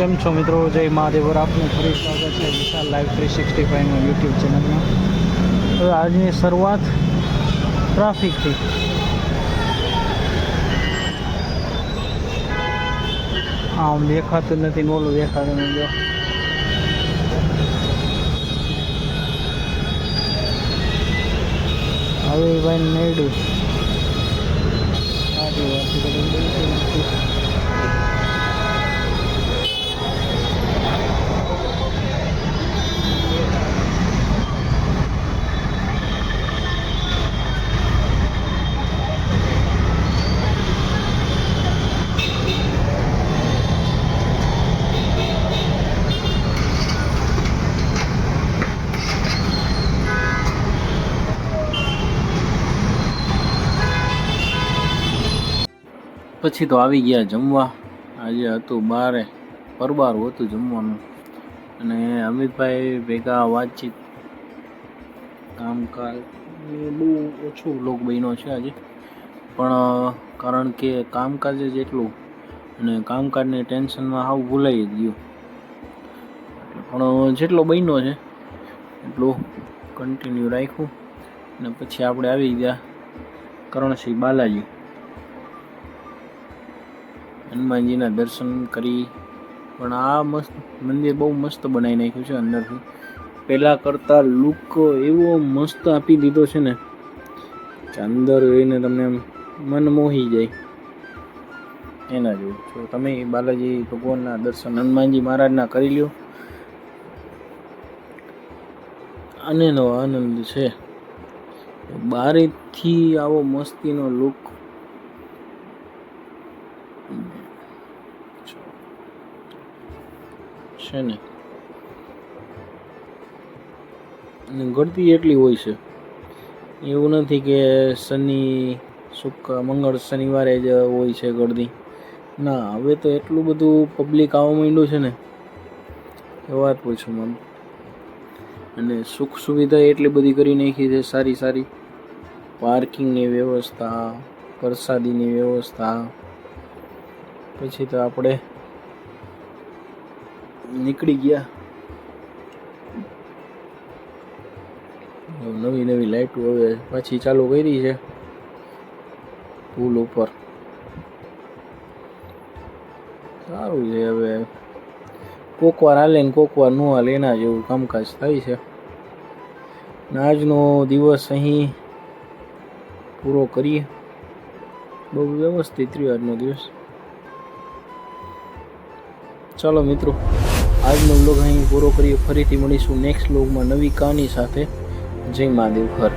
કેમ છો મિત્રો? જય મહાદેવ. આપનું ફરી સ્વાગત છે વિશાલ લાઈવ 365 યુટ્યુબ ચેનલમાં. તો આજની શરૂઆત ટ્રાફિકથી. આમ દેખાતું નથી, ઓલું દેખાતું નથી. હવે ભાઈ નડ્યું પછી તો આવી ગયા જમવા. આજે હતું બારે પરબારું હતું જમવાનું, અને અમિતભાઈ ભેગા વાતચીત. કામકાજ બહુ ઓછો વ્લોગ બન્યો છે આજે, પણ કારણ કે કામકાજ જ એટલું, અને કામકાજની ટેન્શનમાં હાવ ભૂલાઈ જ ગયું. પણ જેટલો બન્યો છે એટલું કન્ટિન્યુ રાખ્યું. અને પછી આપણે આવી ગયા કરણસિંહ બાલાજી. હનુમાનજીના દર્શન કરી. પણ આ મસ્ત મંદિર બહુ મસ્ત બનાવી નાખ્યું છે અંદરથી. પહેલાં કરતાં લુક એવો મસ્ત આપી દીધો છે ને કે અંદર રહીને તમને મન મોહી જાય એના જેવું. જો તમે બાલાજી ભગવાનના દર્શન હનુમાનજી મહારાજના કરી લ્યો, આનેનો આનંદ છે. બારેથી આવો મસ્તીનો લુક છે ને, અને ગળદી એટલી હોય છે. એવું નથી કે શનિ શુક્ર મંગળ શનિવારે જ હોય છે ગળદી. ના, હવે તો એટલું બધું પબ્લિક આવવા માંડ્યું છે ને એ વાત પૂછું મન. અને સુખ સુવિધા એટલી બધી કરી નાખી છે સારી સારી. પાર્કિંગની વ્યવસ્થા, પ્રસાદીની વ્યવસ્થા. પછી તો આપણે નીકળી ગયા. નવી નવી લાઈટો હવે પાછી ચાલુ કરી છે પુલ ઉપર. સારું છે. હવે કોકવાર હાલે ને કોકવાર ન હાલે, એના જેવું કામકાજ થાય છે. આજનો દિવસ અહીં પૂરો કરીએ. બહુ વ્યવસ્થિત રહ્યો આજનો દિવસ. ચાલો મિત્રો, આજનો વ્લોગ અહીં પૂરો કરીએ. ફરીથી મળીશું નેક્સ્ટ વ્લોગમાં નવી કહાની સાથે. જય મહાદેવ. ઘર